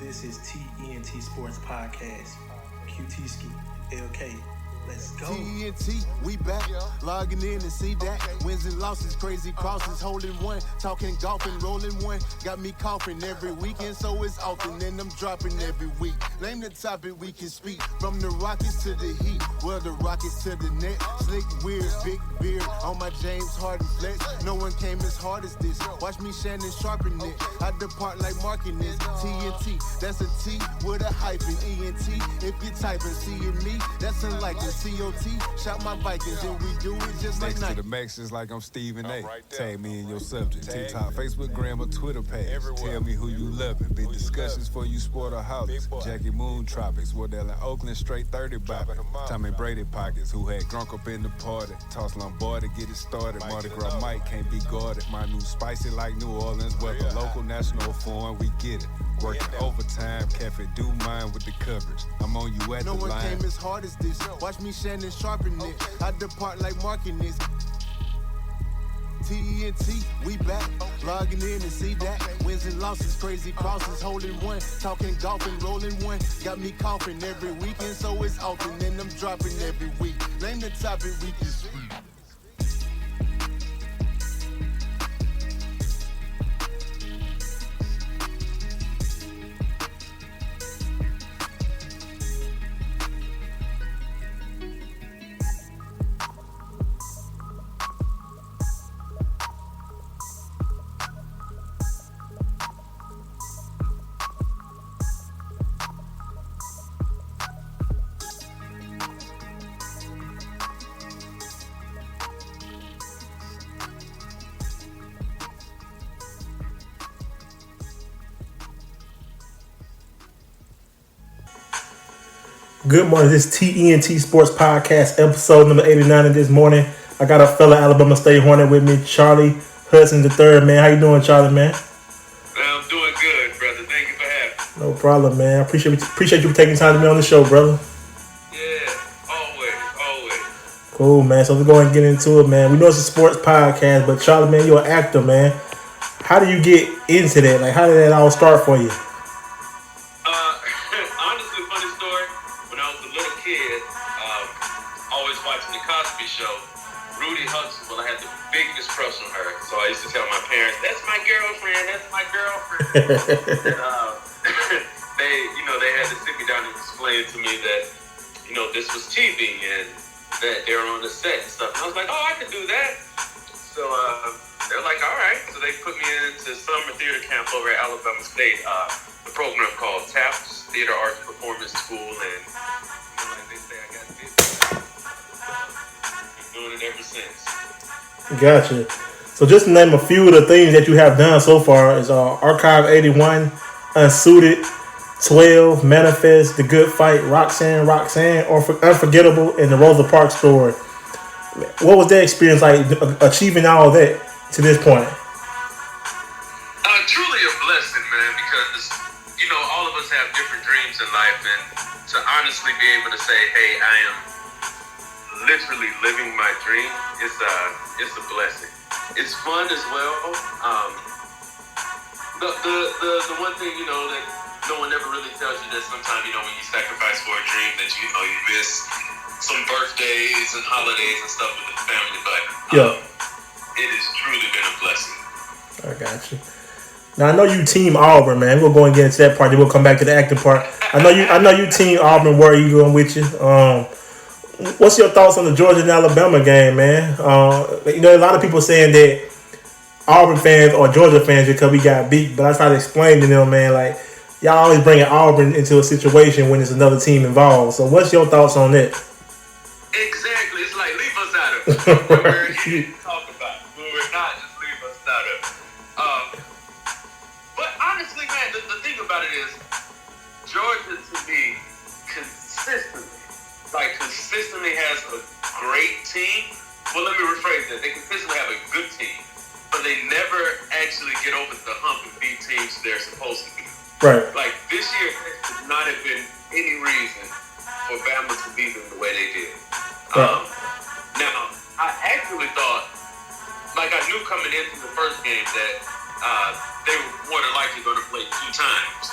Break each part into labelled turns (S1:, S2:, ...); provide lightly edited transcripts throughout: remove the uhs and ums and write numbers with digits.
S1: This is T-ENT Sports Podcast. QT Ski, LK. Let's go.
S2: T-ENT, we back. Logging in and see that. Wins and losses, crazy crosses, holding one. Talking golf and rolling one. Got me coughing every weekend, so it's often. And I'm dropping every week. Name the topic we can speak. From the Rockets to the Heat. Well, the Rockets to the net. Slick, weird, big beard. On my James Harden flex. No one came as hard as this. Watch me Shannon sharpen it. I depart like marking this. T-ENT, that's a T with a hyphen. ENT, if you're typing seeing me, that's unlikely. COT, shout my Vikings, and we do it just like
S3: Next
S2: Nike.
S3: to the max is like I'm Stephen A. Tag me in your subject. TikTok, Facebook, Gram, or Twitter page. Tell me who you loving. Big discussions for you sport or hollers. Jackie Moon Tropics. Wardell in Oakland, straight 30 bopping. Tommy Brady pockets, who had drunk up in the party. Toss Lombardi, get it started. Mardi Gras Mike can't be guarded. My new spicy like New Orleans weather. Local, national, foreign, we get it. Working overtime, Cafe do mine with the coverage. I'm on you at
S2: No
S3: the
S2: one
S3: line.
S2: came as hard as this. Watch me Shannon sharpen it. I depart like marking this. T-ENT, we back. Logging in and see that. Wins and losses, crazy crosses, holding one. Talking golf and rolling one. Got me coughing every weekend, so it's often. And I'm dropping every week. Name the topic we can speak.
S1: Good morning. This is T-ENT Sports Podcast, episode number 89. And this morning, I got a fella Alabama State Hornet with me, Charlie Hudson III. Man, how you doing, Charlie, man?
S4: I'm doing good, brother. Thank you for having me.
S1: No problem, man. I appreciate you taking time to be on the show, brother.
S4: Yeah, always.
S1: Cool, man. So we're going to get into it, man. We know it's a sports podcast, but Charlie, man, you're an actor, man. How do you get into that? Like, how did that all start for you?
S4: Honestly, funny story. When I was a little kid, always watching the Cosby Show, Rudy Hudson, well, I had the biggest crush on her. So I used to tell my parents, that's my girlfriend. And, they had to sit me down and explain to me that, this was TV and that they were on the set and stuff. And I was like, oh, I can do that. So they're like, all right. So they put me into summer theater camp over at Alabama State, the program called TAPS, Theater Arts Performance School. And like they say, I got this. Been doing it ever since.
S1: Gotcha. So just to name a few of the things that you have done so far is Archive 81, Unsuited, 12, Manifest, The Good Fight, Roxanne, Unforgettable, and the Rosa Parks Story. What was that experience like, achieving all that to this point?
S4: Truly a blessing, man, because, all of us have different dreams in life, and to honestly be able to say, hey, I am literally living my dream, it's a blessing. It's fun as well. The one thing, that no one ever really tells you that sometimes, when you sacrifice for a dream that, you miss some birthdays and holidays and stuff with the family, but it has truly been a blessing.
S1: I got you. Now I know you team Auburn, man. We'll go and get into that part. Then we'll come back to the acting part. I know you team Auburn. Where are you going with you? What's your thoughts on the Georgia and Alabama game, man? A lot of people saying that Auburn fans or Georgia fans because we got beat, but I try to explain to them, man, like y'all always bringing Auburn into a situation when there's another team involved. So what's your thoughts on that?
S4: Exactly. It's like, leave us out of it. We're here to talk about it. We're not, just leave us out of it. But honestly, man, the thing about it is, Georgia, to me, consistently has a great team. Well, let me rephrase that. They consistently have a good team, but they never actually get over the hump and beat teams they're supposed to beat.
S1: Right.
S4: Like, this year could not have been any reason for Bama to beat them the way they did.
S1: Right.
S4: Now, I actually thought, like I knew coming into the first game that they were more than likely going to play 2 times.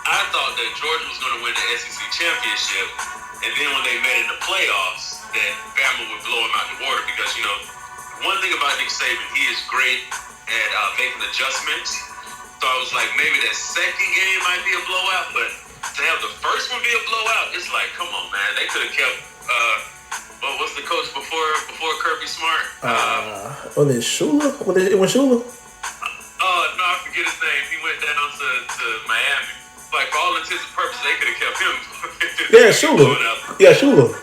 S4: I thought that Georgia was going to win the SEC championship, and then when they met in the playoffs, that Bama would blow him out the water because, you know, one thing about Nick Saban, he is great at making adjustments. So I was like, maybe that second game might be a blowout, but to have the first one be a blowout, it's like, come on, man. They could have kept, what's the coach before Kirby Smart?
S1: Was it Shula? It was Shula?
S4: No, I forget his name. He went down to Miami. Like, for all intents and purposes, they could have kept him.
S1: Yeah, Shula. Yeah, Shula.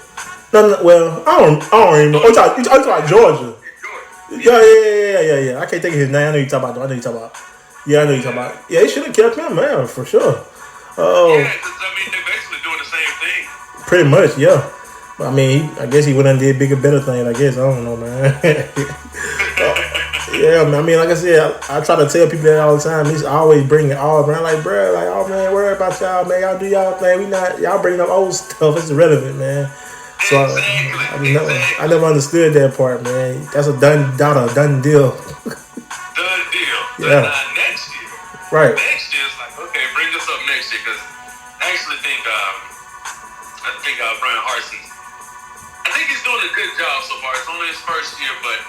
S1: No, well, I don't remember. Oh, you talking about Georgia? Yeah. I can't think of his name. I know you talking about. Yeah, I know you talking about. Yeah, they should have kept him, man, for sure. Oh.
S4: Yeah, because, I mean, they're basically doing the same thing.
S1: Pretty much, yeah. But, I mean, I guess he went and did bigger, better things, I guess. I don't know, man. Yeah, man. I mean, like I said, I try to tell people that all the time. He's always bringing Auburn. I'm like, bro, like, oh, man, worry about y'all, man. Y'all do y'all thing. Y'all bringing up old stuff. It's irrelevant, man. So I never understood that part, man. That's a done deal.
S4: Done deal.
S1: Yeah.
S4: Next year.
S1: Right.
S4: Next year is like, okay, bring this up next year because I actually think Brian Hudson. I think he's doing a good job so far. It's only his first year, but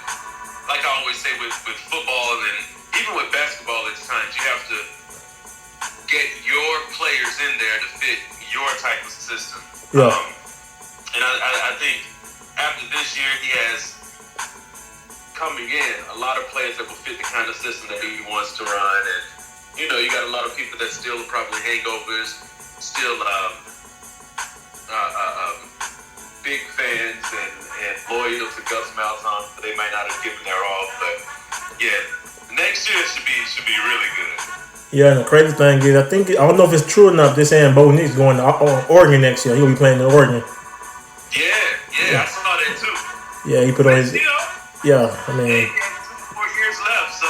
S4: like I always say with football and even with basketball, at times you have to get your players in there to fit your type of system.
S1: Yeah.
S4: And I think after this year, he has coming in a lot of players that will fit the kind of system that he wants to run. And, you know, you got a lot of people that still are probably hangovers, still big fans and loyal to Gus Malzahn, but they might not have given their all. But, yeah, next year should be really good.
S1: Yeah, and the crazy thing is, I don't know if it's true enough, they're saying Bo Nix going to Oregon next year. He'll be playing in Oregon.
S4: Yeah, I saw that too.
S1: Yeah, he put on his. Yeah, I mean.
S4: He has 2 more years left, so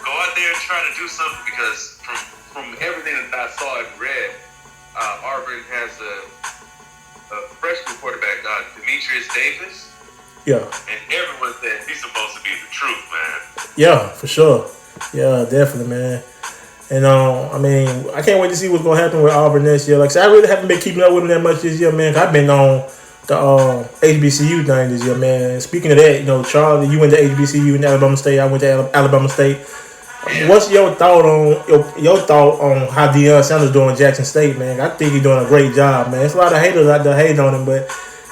S4: go out there and try to do something because from everything that I saw and read, Auburn has a freshman quarterback, Demetrius Davis.
S1: Yeah.
S4: And everyone said he's supposed to be the truth, man.
S1: Yeah, for sure. Yeah, definitely, man. And I mean, I can't wait to see what's gonna happen with Auburn this year. Like I said, I really haven't been keeping up with them that much this year, man. 'Cause I've been on the HBCU thing this year, man. Speaking of that, you know, Charlie, you went to HBCU in Alabama State. I went to Alabama State.
S4: Yeah.
S1: What's your thought on how Deion Sanders doing at Jackson State, man? I think he's doing a great job, man. There's a lot of haters out there hating on him, but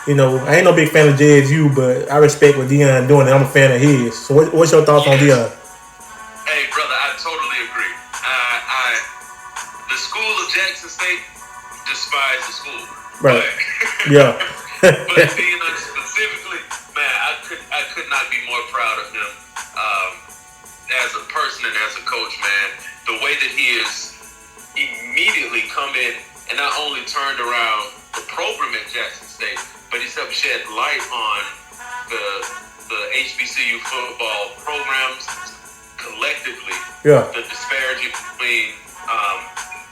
S1: you know, I ain't no big fan of JSU, but I respect what Deion doing, and I'm a fan of his. So, what's your thoughts on Deion?
S4: Hey, brother, I totally agree. The school of Jackson State despise the school,
S1: right?
S4: But,
S1: Yeah.
S4: But Deion specifically, man, I could not be more proud of him as a person and as a coach, man. The way that he has immediately come in and not only turned around the program at Jackson State, but he's helped shed light on the HBCU football programs collectively.
S1: Yeah.
S4: The disparity between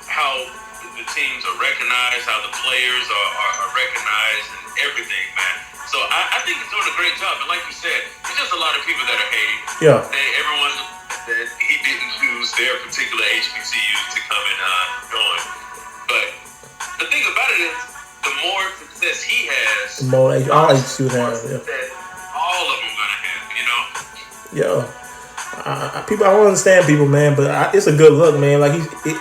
S4: how the teams are recognized, how the players are recognized, and everything, man. So I think he's doing a great job. And like you said, there's just a lot of people that are hating.
S1: Yeah.
S4: Everyone that he didn't choose their particular HBCU to come and join. But the thing about it is, the more success he has,
S1: The more all HBCUs have. Yeah.
S4: all of them gonna have, you know.
S1: Yeah. I don't understand people, man, but it's a good look, man. Like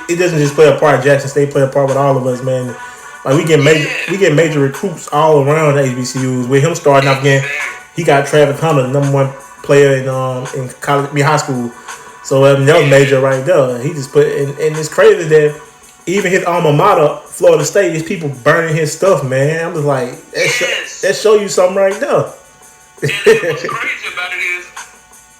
S1: it doesn't just play a part. Jackson State play a part with all of us, man. Like we get major recruits all around the HBCUs. With him starting off again, he got Travis Hunter, the #1 player in college, high school. So that was major right there. He just put, and it's crazy that even his alma mater, Florida State, these people burning his stuff, man. I'm just like, that show you something right there.
S4: And what's crazy about it is,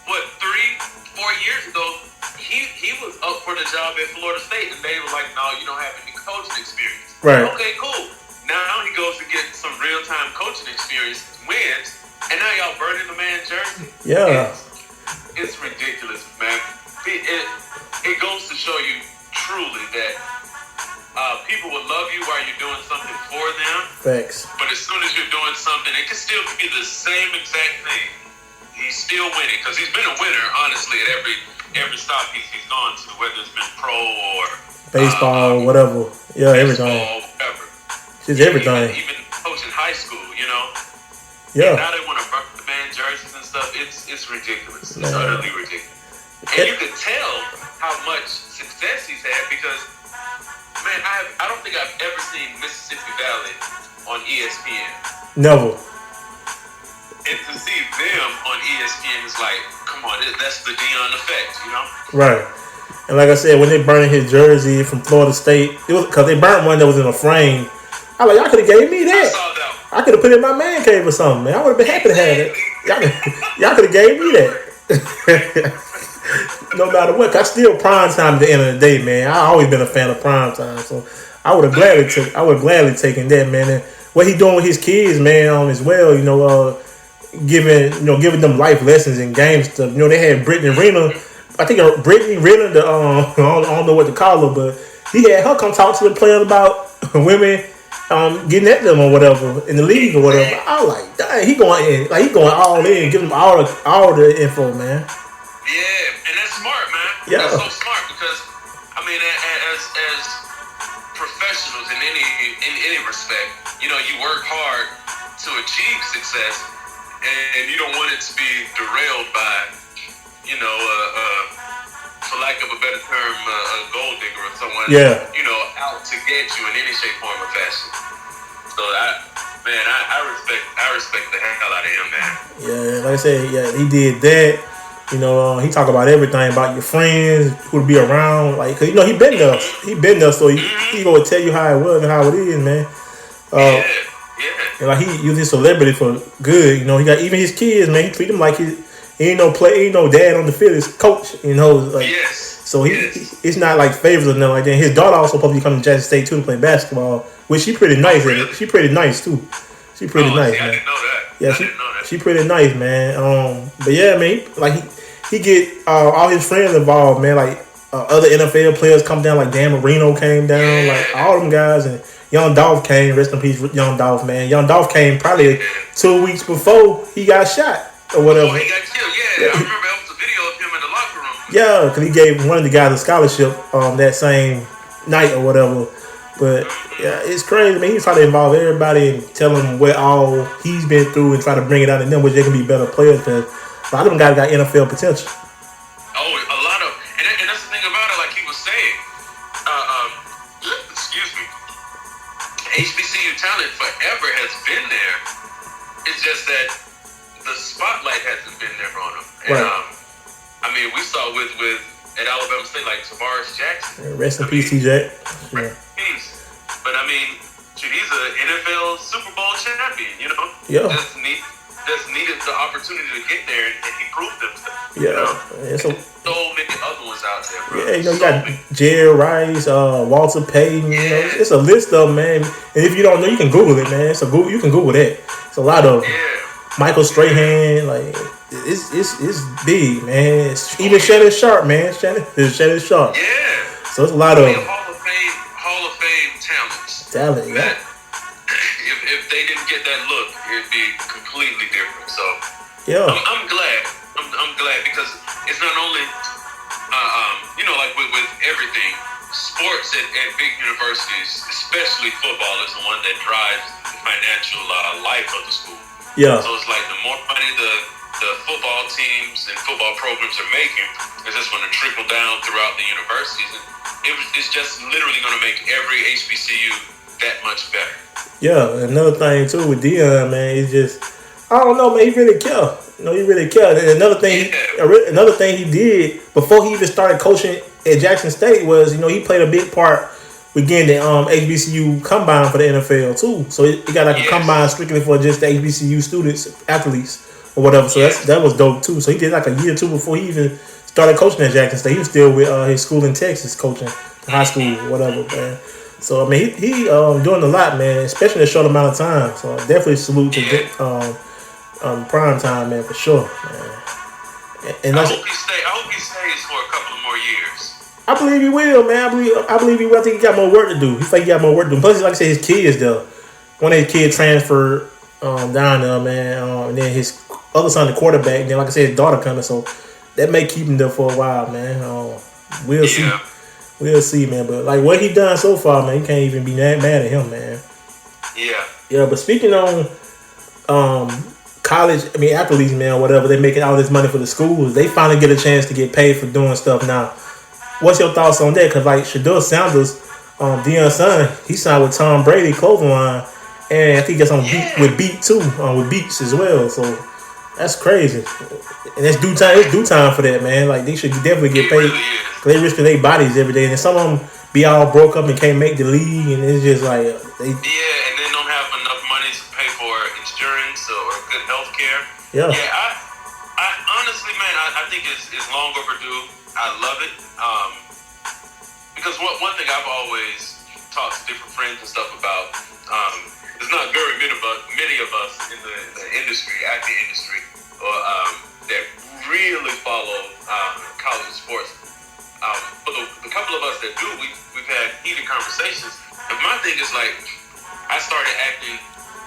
S4: 3-4 years ago, he was up for the job at Florida State, and they were like, no, you don't have any coaching experience.
S1: Right.
S4: Okay, cool. Now he goes to get some real-time coaching experience, wins, and now y'all burning the man's jersey.
S1: Yeah.
S4: It's ridiculous, man. It goes to show you truly that people will love you while you're doing something for them.
S1: Facts.
S4: But as soon as you're doing something, it can still be the same exact thing. he's still winning because he's been a winner, honestly, at every stop he's gone to, whether it's been pro or
S1: baseball, whatever. Yeah, everything.
S4: Whatever.
S1: Just everything.
S4: Even coaching high school, you know.
S1: Yeah.
S4: And now they want to burn the man jerseys and stuff. It's ridiculous. It's utterly ridiculous. And you could tell how much success he's had because, man, I don't think I've ever seen Mississippi Valley on ESPN.
S1: Never.
S4: And to see them on ESPN is like, come on, that's the Deion effect, you know?
S1: Right. And like I said, when they burned his jersey from Florida State, it was because they burnt one that was in a frame. I was like, y'all could have gave me that.
S4: I saw that.
S1: I could have put it in my man cave or something, man. I would have been happy to have it. Y'all could have gave me that. No matter what, 'cause I still prime time at the end of the day, man. I always been a fan of prime time, so I would have gladly taken that, man. And what he doing with his kids, man, as well, giving them life lessons and game stuff. They had Brittany Renner. I think Brittany Renner, I don't know what to call her, but he had her come talk to the players about women getting at them or whatever in the league or whatever. I was like, dang, he going all in, giving them all the info, man.
S4: Yeah, and that's smart, man.
S1: Yeah.
S4: That's so smart because, I mean, as professionals in any respect, you work hard to achieve success, and you don't want it to be derailed by, for lack of a better term, a gold digger or someone, out to get you in any shape, form, or fashion. So I respect the hell out of him, man. Yeah,
S1: like I said, he did that. He talk about everything about your friends who'll be around, like, cause he been there. He been there, so he gonna tell you how it was and how it is, man.
S4: Yeah.
S1: And like he used his celebrity for good. He got even his kids, man. He treat them like he ain't no dad on the field, he's coach.
S4: Yes.
S1: So it's not like favors or nothing like that. His daughter also probably come to Jackson State too to play basketball, which she pretty nice at it. She pretty nice too. She pretty nice, man.
S4: I didn't know that.
S1: Yeah, she pretty nice, man. But yeah, man, he get all his friends involved, man. Like other NFL players come down, like Dan Marino came down, like all them guys, and Young Dolph came. Rest in peace, Young Dolph, man. Young Dolph came probably 2 weeks before he got shot or whatever.
S4: Oh, he got killed. Yeah, I remember that was a video of him in the locker room.
S1: Yeah, because he gave one of the guys a scholarship that same night or whatever. But yeah, it's crazy, man. He's trying to involve everybody and tell them what all he's been through and try to bring it out in them, which they can be better players. Because a lot of them guys got NFL potential.
S4: Oh, a lot of, and that's the thing about it. Like he was saying, excuse me, HBCU talent forever has been there. It's just that the spotlight hasn't been there on them. And I mean, we saw with at Alabama State, like Tavares Jackson.
S1: Rest in peace, TJ.
S4: Rest in peace. But I mean, he's an NFL Super Bowl champion.
S1: Yeah.
S4: Just needed the opportunity to get there, and he proved himself.
S1: Yeah.
S4: So many other ones out there, bro.
S1: Yeah, you got Jerry Rice, Walter Payton. It's a list of them, man. And if you don't know, you can Google it, man. You can Google that. It's a lot of them.
S4: Yeah.
S1: Michael Strahan, like it's big, man. Even Shannon Sharp, man. Shannon Sharp.
S4: Yeah.
S1: So it's a lot of
S4: Hall of Fame talents.
S1: Yeah.
S4: If they didn't get that look, it'd be completely different. So
S1: yeah,
S4: I'm glad. I'm glad because it's not only like with everything, sports at big universities, especially football, is the one that drives the financial life of the school.
S1: Yeah.
S4: So it's like the more money the football teams and football programs are making, it's just going to trickle down throughout the universities. And it's just literally going to make every HBCU that much better.
S1: Yeah, another thing too with Deion, man, is just I don't know, man. He really cared. He really cared. And another thing he did before he even started coaching at Jackson State was, he played a big part with getting the HBCU combine for the NFL too. So he got like a combine strictly for just the HBCU students, athletes, or whatever. So that was dope too. So he did like a year or two before he even started coaching at Jackson State. He was still with his school in Texas, coaching high school, whatever, man. So I mean, he doing a lot, man, especially in a short amount of time. So definitely salute to prime time, man, for sure, man. And
S4: I hope he stays for a couple of more years.
S1: I believe he will, man. I believe he will. I think he got more work to do. He think he got more work to do. Plus, like I said, his kids though. One of his kids transferred down there, man. And then his other son, the quarterback. And then, like I said, his daughter coming, so that may keep him there for a while, man. We'll see. We'll see, man. But like what he done so far, man, you can't even be mad at him, man.
S4: Yeah.
S1: Yeah, but speaking on college, I mean athletes, man, whatever, they making all this money for the schools. They finally get a chance to get paid for doing stuff now. What's your thoughts on that? Because like Shedeur Sanders, Deion's son, he signed with Tom Brady clothing line, and I think that's on Beat too, with Beats as well. So that's crazy, and it's due time. It's due time for that, man. Like they should definitely get paid. Cause they risking their bodies every day, and some of them be all broke up and can't make the league, and it's just like they.
S4: Yeah, and they don't have enough money to pay for insurance or good health care.
S1: Yeah.
S4: Yeah, I honestly, man, I think it's long overdue. I love it. Because one thing I've always talked to different friends and stuff about, there's not very many of us in the industry, acting industry, or that really follow college sports. But the couple of us that do, we've had heated conversations. And my thing is like, I started acting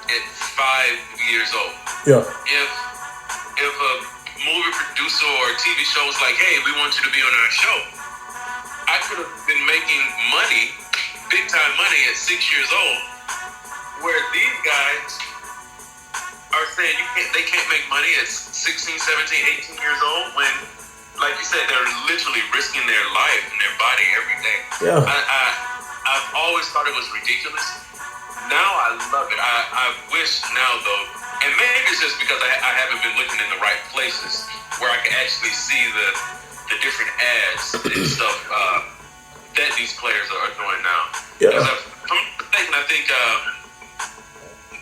S4: at 5 years old.
S1: Yeah.
S4: If a movie producer or TV show was like, hey, we want you to be on our show, I could have been making money, big time money at 6 years old, where these guys are saying they can't make money at 16, 17, 18 years old when, like you said, they're literally risking their life and their body every day.
S1: Yeah.
S4: I've always thought it was ridiculous. Now I love it. I wish now, though, and maybe it's just because I haven't been looking in the right places where I can actually see the different ads and stuff that these players are doing now.
S1: Yeah.
S4: Because if I'm mistaken, I think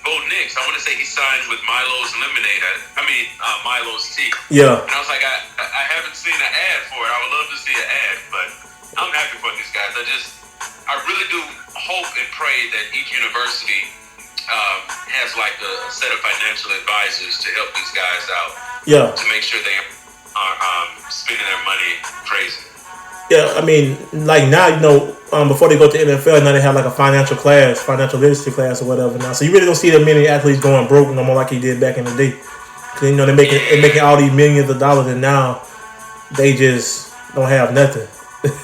S4: Bo Nix, I want to say he signed with Milo's Lemonade. Milo's Tea.
S1: Yeah.
S4: And I was like, I haven't seen an ad for it. I would love to see an ad, but I'm happy for these guys. I really do hope and pray that each university has like a set of financial advisors to help these guys out.
S1: Yeah.
S4: To make sure they are spending their money crazy.
S1: Yeah, I mean, like now, before they go to NFL, now they have like a financial literacy class or whatever now. So you really don't see that many athletes going broke no more like he did back in the day. Cause they're making all these millions of dollars, and now they just don't have nothing.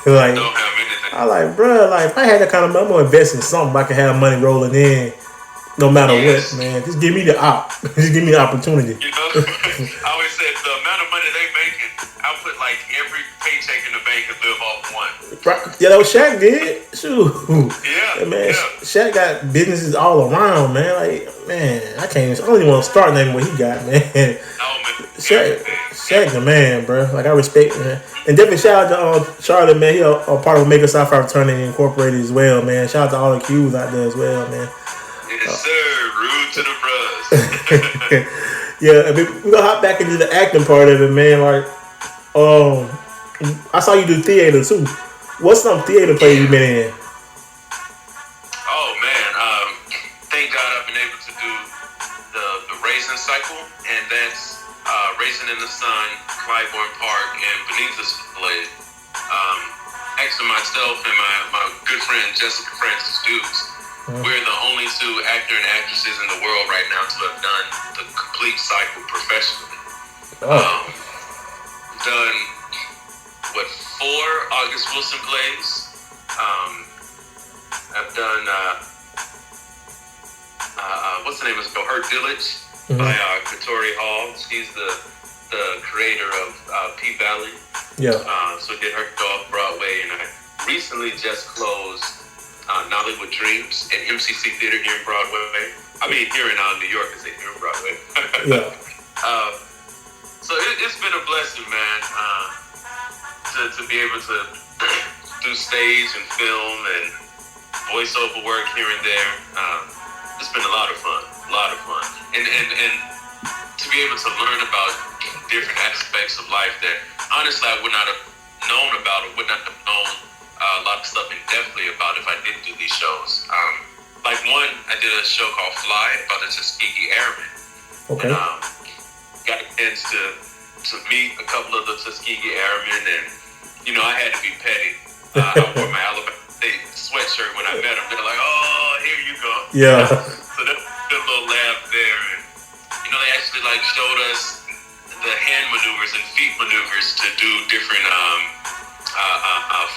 S1: Like,
S4: don't have anything.
S1: I like, bro, like if I had that kind of money, I'm gonna invest in something. I can have money rolling in, no matter what, man. Just give me the just give me the opportunity.
S4: I always said the amount of money they making, I'll put like every paycheck in the bank and live off one.
S1: Right. Yeah, that was Shaq did. Shoot.
S4: Yeah,
S1: man. Yeah. Shaq got businesses all around, man. Like, man, I don't even want to start naming what he got, man.
S4: Oh, man.
S1: Shaq the man, bro. Like, I respect him, man. And definitely shout out to Charlotte, man. He a part of Maker South Fraternity Incorporated as well, man. Shout out to all the Qs out there as well, man.
S4: Yes, sir. Rude to the bros.
S1: Yeah, I mean, we're going to hop back into the acting part of it, man. Like, I saw you do theater, too. What's some theater play you been in?
S4: Oh, man. Thank God I've been able to do the Raisin Cycle, and that's Raisin in the Sun, Clybourne Park, and Benita's play. Actually, myself and my good friend Jessica Francis Dukes, we're the only two actor and actresses in the world right now to have done the complete cycle professionally. Done 4 August Wilson plays. I've done what's the name of it? Her Village by Katori Hall. She's the creator of P Valley.
S1: Yeah.
S4: So did her show off Broadway, and I recently just closed Nollywood Dreams at MCC Theater here in Broadway. I mean, here in New York, is it here in Broadway?
S1: Yeah.
S4: So it's been a blessing, man, to be able to do stage and film and voiceover work here and there. It's been a lot of fun, and to be able to learn about different aspects of life that honestly I would not have known about, or would not have known a lot of stuff in depthly about if I didn't do these shows. Like one, I did a show called Fly about the Tuskegee Airmen.
S1: Okay.
S4: And, got a chance to meet a couple of the Tuskegee Airmen, and I had to be petty. I wore my Alabama State sweatshirt when I met them. They're like, "Oh, here you go."
S1: Yeah.
S4: So they did a little laugh there, and they actually like showed us maneuvers and feet maneuvers to do different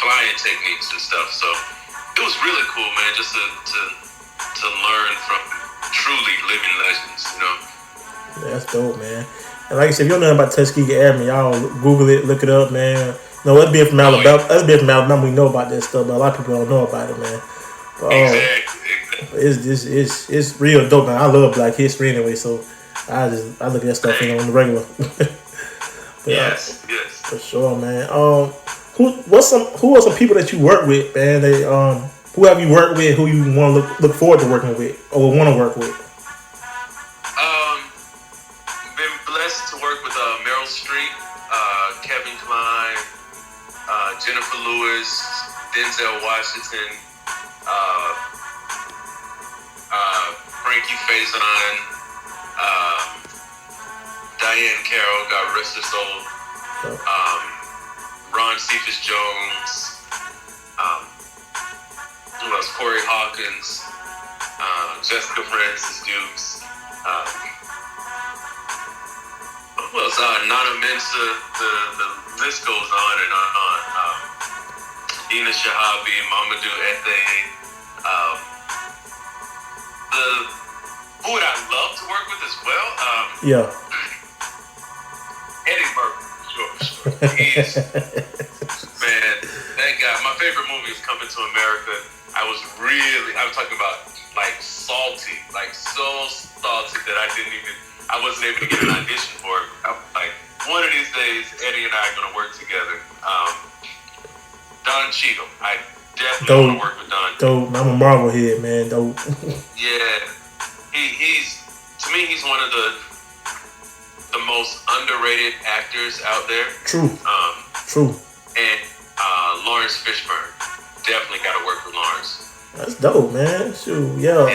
S4: flying techniques and stuff. So it was really cool, man, just to learn from truly living legends, you know.
S1: That's dope, man. And like I said, if you don't know about Tuskegee Airmen, y'all Google it, look it up, man. No, us being from Alabama, we know about this stuff, but a lot of people don't know about it, man. But,
S4: Exactly.
S1: It's real dope, man. I love Black history anyway, so I look at that stuff on the regular. But,
S4: yes.
S1: For sure, man. Who are some people that you work with, man? Who have you worked with? Who you want to look forward to working with, or want to work with?
S4: Been blessed to work with Meryl Streep, Kevin Kline, Jennifer Lewis, Denzel Washington, Frankie Faison, Diane Carroll, God rest her soul, Ron Cephas Jones, who else? Corey Hawkins, Jessica Francis Dukes, who else? Nana Mensah, the list goes on and on. Dina Shahabi, Mamadou Ethé. Who would I love to work with as well? Eddie Murphy, sure. He's, man, that guy. My favorite movie is Coming to America. I was talking about like salty, like so salty that I wasn't able to get an audition for it. I was like, one of these days, Eddie and I are going to work together. Don Cheadle. I definitely want to work with Don.
S1: Dope. I'm a Marvel head, man. Dope.
S4: Yeah. To me, he's one of the most underrated actors out there.
S1: True. True.
S4: And Lawrence Fishburne. Definitely got to work with Lawrence.
S1: That's dope, man. Shoot, yeah.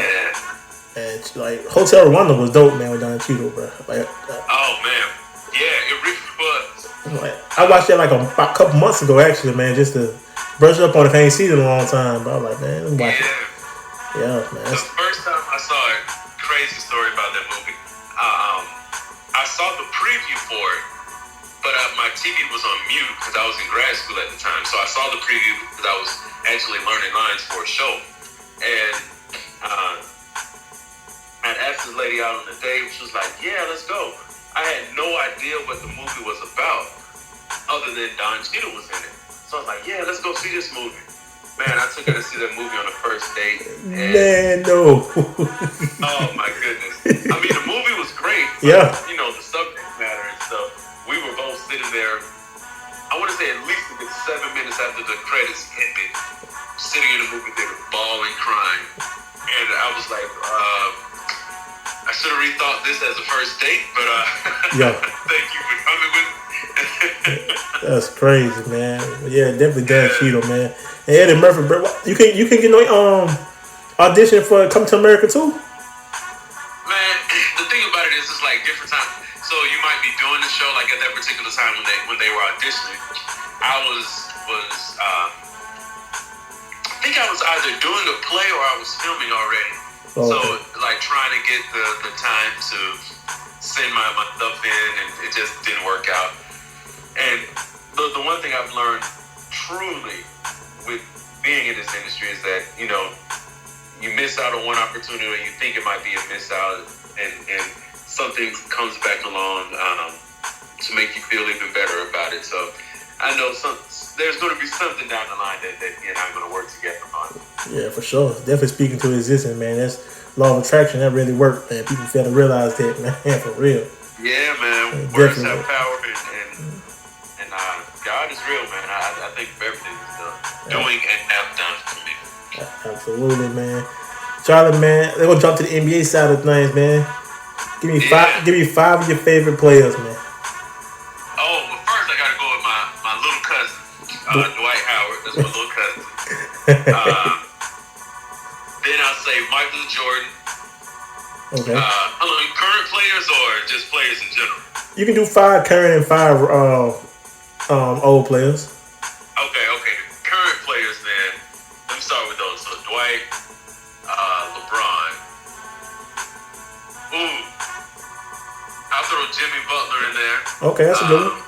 S1: And like Hotel Rwanda was dope, man, with Don Cheadle, bro. Like,
S4: oh man, yeah, it really was.
S1: Like, I watched that like a couple months ago, actually, man, just to brush up on it. I ain't seen it in a long time, but I was like, man, let me watch it. Yeah, man.
S4: The first time I saw it, crazy story about that movie. I saw the preview for it, but my TV was on mute because I was in grad school at the time. So I saw the preview because I was actually learning lines for a show. And I'd asked this lady out on a date. She was like, yeah, let's go. I had no idea what the movie was about other than Don Cheadle was in it. So I was like, yeah, let's go see this movie. Man, I took her to see that movie on the first date. And
S1: man, no.
S4: Oh, my goodness. I mean, the movie was great. But,
S1: yeah.
S4: You know, the subject matter and stuff. We were both sitting there, I want to say at least a good 7 minutes after the credits ended, sitting in the movie theater, bawling, crying. And I was like, I should have rethought this as a first date, but
S1: yeah.
S4: Thank you for coming with me.
S1: That's crazy, man. Yeah, definitely Don Cheadle, man. And Eddie Murphy, bro, you can get no audition for Come to America too?
S4: Man, the thing about it is, it's like different times. So you might be doing the show like at that particular time when they were auditioning. I think I was either doing a play or I was filming already.
S1: Oh,
S4: so
S1: okay.
S4: like trying to get the time to send my stuff in, and it just didn't work out. And the one thing I've learned truly with being in this industry is that, you know, you miss out on one opportunity or you think it might be a miss out, and something comes back along to make you feel even better about it. So I know there's going to be something down the line that you and I are going to work together on.
S1: Yeah, for sure. Definitely speaking to existence, man. That's law of attraction. That really worked, man. People fail to realize that, man, for real.
S4: Yeah, man. Words have power, and God is real, man. I think of everything He's doing and have done for me.
S1: Absolutely, man. Charlie, man, let's go jump to the NBA side of things, man. Give me five of your favorite players, man.
S4: Oh, well, first I gotta go with my little cousin, Dwight Howard. That's my little cousin. Then I'll say Michael Jordan.
S1: Okay.
S4: Current players or just players in general?
S1: You can do 5 current and 5 old players.
S4: Okay. The current players, then. Let me start with those. So Dwight, LeBron. Ooh. I'll throw Jimmy Butler in there.
S1: Okay, that's a good one.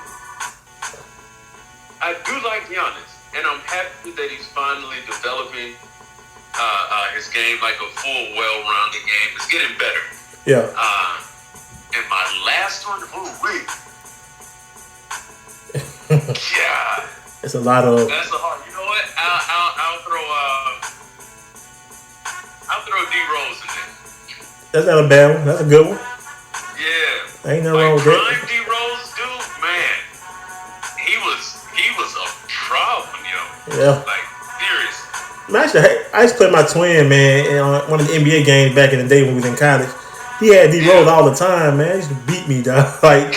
S4: I do like Giannis, and I'm happy that he's finally developing his game like a full, well-rounded game. It's getting better.
S1: Yeah.
S4: And my last one, yeah.
S1: It's a lot of.
S4: That's a hard. You know what? I'll throw D Rose in there.
S1: That's not a bad one. That's a good one.
S4: Yeah.
S1: Ain't nothing wrong with that.
S4: Prime D Rose, dude, man, he was a problem, yo.
S1: Yeah.
S4: Like serious.
S1: Actually, I used to play my twin, man, in one of the NBA games back in the day when we was in college. He had D Rose all the time, man. He used to beat me, dog. Like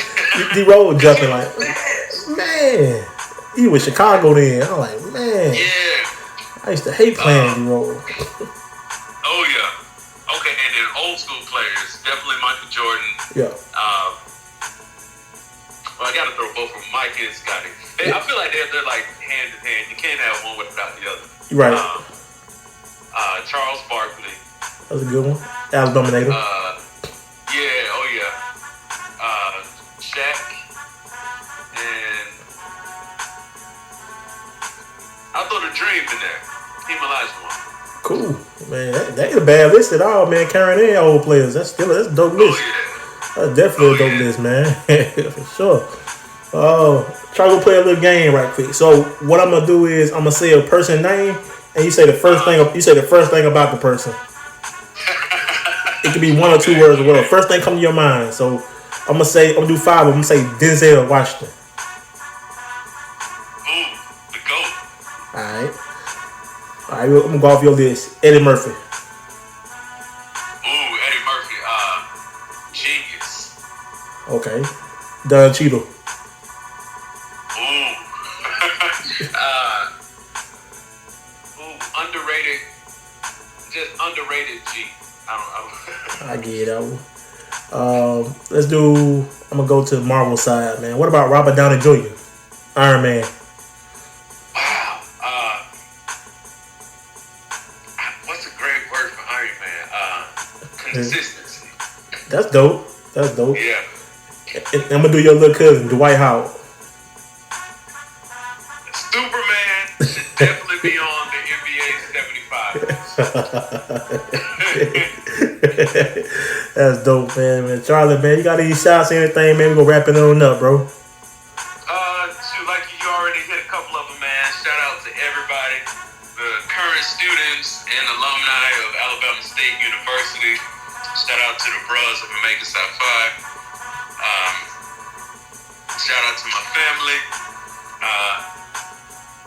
S1: D Rose jumping, like, man. He was Chicago then. I'm like, man.
S4: Yeah.
S1: I used to hate playing D Rose.
S4: Oh yeah. Okay, and then old school players, definitely Michael Jordan.
S1: Yeah.
S4: Well, I got to throw both of them, Mike and Scotty. I feel like they're like hand in hand. You can't have one without the other.
S1: Right.
S4: Charles Barkley.
S1: That was a good one. Alabama native.
S4: Yeah. Oh yeah. Shaq and I'll throw the Dream in there. Team Olajuwon.
S1: Cool, man. That ain't a bad list at all, man. Carrying in old players. That's a dope list.
S4: Oh yeah.
S1: That's definitely a dope list, man. For sure. Try to play a little game right quick. So what I'm gonna do is I'm gonna say a person name, and you say the first thing. You say the first thing about the person. It could be one or two words or whatever. First thing come to your mind. So I'm gonna do five. I'm gonna say Denzel Washington.
S4: Ooh, the GOAT.
S1: All right. I'm gonna go off your list. Eddie Murphy.
S4: Ooh, Eddie Murphy. Genius.
S1: Okay. Don Cheadle.
S4: Ooh. Underrated. Just underrated G. I
S1: get that one. Let's do. I'm gonna go to the Marvel side, man. What about Robert Downey Jr., Iron Man?
S4: Wow. What's a great word for Iron Man? Consistency.
S1: That's dope.
S4: Yeah.
S1: And I'm gonna do your little cousin, Dwight Howard.
S4: Superman should definitely be on the NBA 75.
S1: That's dope, man. Charlie, man, you got any shots, anything, man? We gonna wrap it on up, bro.
S4: Shoot, like you already hit a couple of them, man. Shout out to everybody, the current students and alumni of Alabama State University. Shout out to the bros of Omega Psi Phi. Shout out to my family.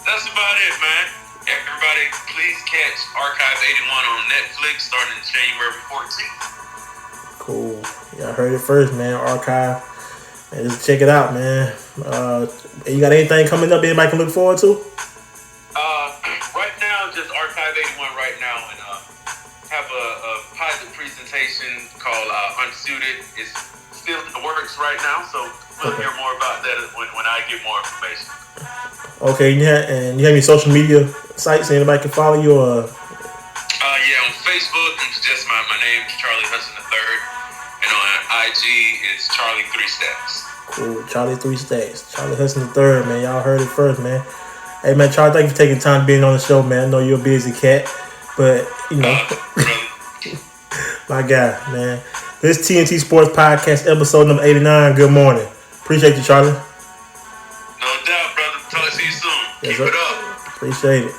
S4: That's about it, man. Everybody, please catch Archive 81 on Netflix starting January 14th.
S1: Cool. Y'all heard it first, man. Archive. Man, just check it out, man. You got anything coming up anybody can look forward to?
S4: Right now, just Archive 81 right now, and have a pilot presentation called Unsuited. It's still in the works right now, so we'll hear more about that when I get more information.
S1: Okay, you have any social media sites anybody can follow you?
S4: Yeah, on Facebook, it's just my name, Charlie Hudson III, and on IG, it's Charlie 3 Stacks.
S1: Cool, Charlie 3 Stacks, Charlie Hudson III, man. Y'all heard it first, man. Hey, man, Charlie, thank you for taking time being on the show, man. I know you're a busy cat, but you know, my guy, man. This T-ENT Sports Podcast, episode number 89. Good morning. Appreciate you, Charlie.
S4: No doubt, brother. Talk to you soon.
S1: Yes,
S4: Keep
S1: sir.
S4: it up.
S1: Appreciate it.